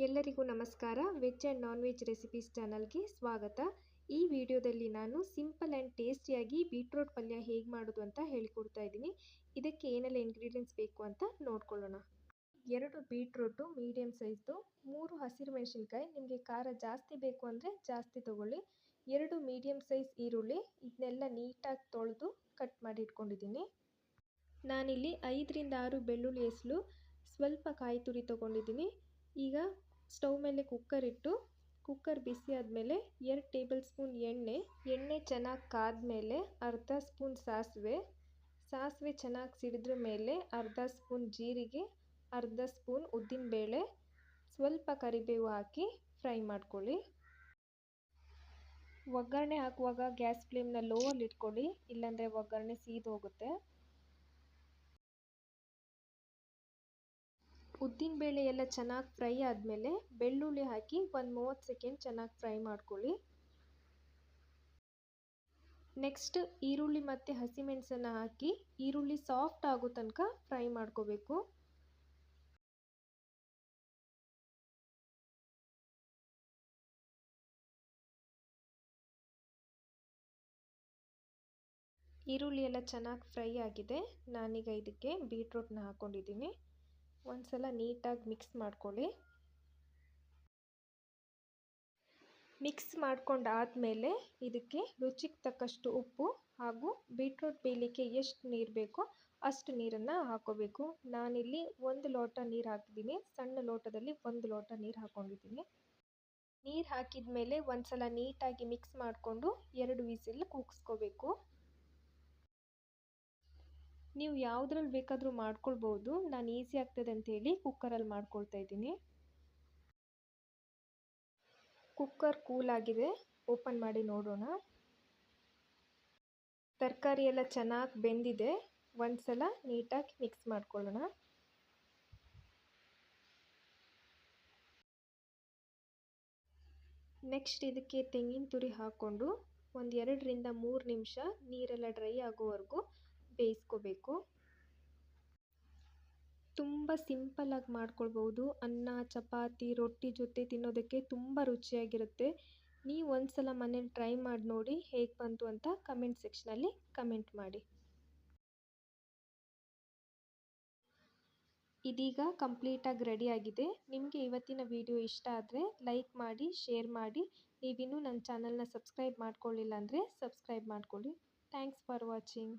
ಎಲ್ಲರಿಗೂ ನಮಸ್ಕಾರ. Veg and non veg recipes ಚಾನಲ್ಗೆ ಸ್ವಾಗತ. ಈ ವಿಡಿಯೋದಲ್ಲಿ ನಾನು ಸಿಂಪಲ್ ಆ್ಯಂಡ್ ಟೇಸ್ಟಿಯಾಗಿ ಬೀಟ್ರೂಟ್ ಪಲ್ಯ ಹೇಗೆ ಮಾಡೋದು ಅಂತ ಹೇಳಿಕೊಡ್ತಾ ಇದ್ದೀನಿ. ಇದಕ್ಕೆ ಏನೆಲ್ಲ ಇಂಗ್ರೀಡಿಯೆಂಟ್ಸ್ ಬೇಕು ಅಂತ ನೋಡ್ಕೊಳ್ಳೋಣ. 2 ಬೀಟ್ರೂಟು ಮೀಡಿಯಮ್ ಸೈಜ್ದು, 3 ಹಸಿರು ಮೆಣಸಿನ್ಕಾಯಿ, ನಿಮಗೆ ಖಾರ ಜಾಸ್ತಿ ಬೇಕು ಅಂದರೆ ಜಾಸ್ತಿ ತೊಗೊಳ್ಳಿ, 2 ಮೀಡಿಯಮ್ ಸೈಜ್ ಈರುಳ್ಳಿ, ಇದನ್ನೆಲ್ಲ ನೀಟಾಗಿ ತೊಳೆದು ಕಟ್ ಮಾಡಿ ಇಟ್ಕೊಂಡಿದ್ದೀನಿ. ನಾನಿಲ್ಲಿ 5 ರಿಂದ 6 ಬೆಳ್ಳುಳ್ಳಿ ಹೆಸಳು, ಸ್ವಲ್ಪ ಕಾಯಿ ತುರಿ ತೊಗೊಂಡಿದ್ದೀನಿ. ಈಗ ಸ್ಟವ್ ಮೇಲೆ ಕುಕ್ಕರ್ ಇಟ್ಟು ಕುಕ್ಕರ್ ಬಿಸಿ ಆದಮೇಲೆ 2 ಟೇಬಲ್ ಸ್ಪೂನ್ ಎಣ್ಣೆ ಚೆನ್ನಾಗಿ ಕಾದ್ಮೇಲೆ ಅರ್ಧ ಸ್ಪೂನ್ ಸಾಸಿವೆ ಚೆನ್ನಾಗಿ ಸಿಡಿದ್ರ ಮೇಲೆ ಅರ್ಧ ಸ್ಪೂನ್ ಜೀರಿಗೆ, ಅರ್ಧ ಸ್ಪೂನ್ ಉದ್ದಿನಬೇಳೆ, ಸ್ವಲ್ಪ ಕರಿಬೇವು ಹಾಕಿ ಫ್ರೈ ಮಾಡ್ಕೊಳ್ಳಿ. ಒಗ್ಗರಣೆ ಹಾಕುವಾಗ ಗ್ಯಾಸ್ ಫ್ಲೇಮ್ನ ಲೋವಲ್ಲಿ ಇಟ್ಕೊಳ್ಳಿ, ಇಲ್ಲಾಂದರೆ ಒಗ್ಗರಣೆ ಸೀದೋಗುತ್ತೆ. ಉದ್ದಿನಬೇಳೆ ಎಲ್ಲ ಚೆನ್ನಾಗಿ ಫ್ರೈ ಆದಮೇಲೆ ಬೆಳ್ಳುಳ್ಳಿ ಹಾಕಿ ಒಂದು 30 ಸೆಕೆಂಡ್ ಚೆನ್ನಾಗಿ ಫ್ರೈ ಮಾಡ್ಕೊಳ್ಳಿ. ನೆಕ್ಸ್ಟ್ ಈರುಳ್ಳಿ ಮತ್ತು ಹಸಿಮೆಣಸನ್ನು ಹಾಕಿ ಈರುಳ್ಳಿ ಸಾಫ್ಟ್ ಆಗೋ ತನಕ ಫ್ರೈ ಮಾಡ್ಕೋಬೇಕು. ಈರುಳ್ಳಿ ಎಲ್ಲ ಚೆನ್ನಾಗಿ ಫ್ರೈ ಆಗಿದೆ. ನಾನೀಗ ಇದಕ್ಕೆ ಬೀಟ್ರೂಟ್ನ ಹಾಕ್ಕೊಂಡಿದ್ದೀನಿ. ಒಂದ್ಸಲ ನೀಟಾಗಿ ಮಿಕ್ಸ್ ಮಾಡ್ಕೊಳ್ಳಿ. ಮಿಕ್ಸ್ ಮಾಡ್ಕೊಂಡಾದಮೇಲೆ ಇದಕ್ಕೆ ರುಚಿಗೆ ತಕ್ಕಷ್ಟು ಉಪ್ಪು ಹಾಗೂ ಬೀಟ್ರೂಟ್ ಬೇಯಲಿಕ್ಕೆ ಎಷ್ಟು ನೀರು ಬೇಕೋ ಅಷ್ಟು ನೀರನ್ನು ಹಾಕೋಬೇಕು. ನಾನಿಲ್ಲಿ 1 ಲೋಟ ನೀರು ಹಾಕಿದ್ದೀನಿ. ಸಣ್ಣ ಲೋಟದಲ್ಲಿ 1 ಲೋಟ ನೀರು ಹಾಕ್ಕೊಂಡಿದ್ದೀನಿ. ನೀರು ಹಾಕಿದ ಮೇಲೆ ಒಂದ್ಸಲ ನೀಟಾಗಿ ಮಿಕ್ಸ್ ಮಾಡಿಕೊಂಡು 2 ವಿಸಿಲ್ ಕೂಗಿಸ್ಕೋಬೇಕು. ನೀವು ಯಾವುದ್ರಲ್ಲಿ ಬೇಕಾದರೂ ಮಾಡ್ಕೊಳ್ಬೋದು. ನಾನು ಈಸಿ ಆಗ್ತದೆ ಅಂತೇಳಿ ಕುಕ್ಕರಲ್ಲಿ ಮಾಡ್ಕೊಳ್ತಾ ಇದ್ದೀನಿ. ಕುಕ್ಕರ್ ಕೂಲ್ ಆಗಿದೆ, ಓಪನ್ ಮಾಡಿ ನೋಡೋಣ. ತರಕಾರಿ ಎಲ್ಲ ಚೆನ್ನಾಗಿ ಬೆಂದಿದೆ. ಒಂದ್ಸಲ ನೀಟಾಗಿ ಮಿಕ್ಸ್ ಮಾಡ್ಕೊಳ್ಳೋಣ. ನೆಕ್ಸ್ಟ್ ಇದಕ್ಕೆ ತೆಂಗಿನ ತುರಿ ಹಾಕ್ಕೊಂಡು ಒಂದು 2 ರಿಂದ 3 ನಿಮಿಷ ನೀರೆಲ್ಲ ಡ್ರೈ ಆಗೋವರೆಗೂ ಬೇಯಿಸ್ಕೋಬೇಕು. ತುಂಬ ಸಿಂಪಲ್ಲಾಗಿ ಮಾಡ್ಕೊಳ್ಬೋದು. ಅನ್ನ, ಚಪಾತಿ, ರೊಟ್ಟಿ ಜೊತೆ ತಿನ್ನೋದಕ್ಕೆ ತುಂಬ ರುಚಿಯಾಗಿರುತ್ತೆ. ನೀವು ಒಂದ್ಸಲ ಮನೇಲಿ ಟ್ರೈ ಮಾಡಿ ನೋಡಿ, ಹೇಗೆ ಬಂತು ಅಂತ ಕಮೆಂಟ್ ಸೆಕ್ಷನಲ್ಲಿ ಕಮೆಂಟ್ ಮಾಡಿ. ಇದೀಗ ಕಂಪ್ಲೀಟಾಗಿ ರೆಡಿಯಾಗಿದೆ. ನಿಮಗೆ ಇವತ್ತಿನ ವಿಡಿಯೋ ಇಷ್ಟ ಆದರೆ ಲೈಕ್ ಮಾಡಿ, ಶೇರ್ ಮಾಡಿ. ನೀವಿನ್ನೂ ನನ್ನ ಚಾನಲ್ನ ಸಬ್ಸ್ಕ್ರೈಬ್ ಮಾಡ್ಕೊಳ್ಳಿಲ್ಲ ಅಂದರೆ ಸಬ್ಸ್ಕ್ರೈಬ್ ಮಾಡ್ಕೊಳ್ಳಿ. Thanks for watching.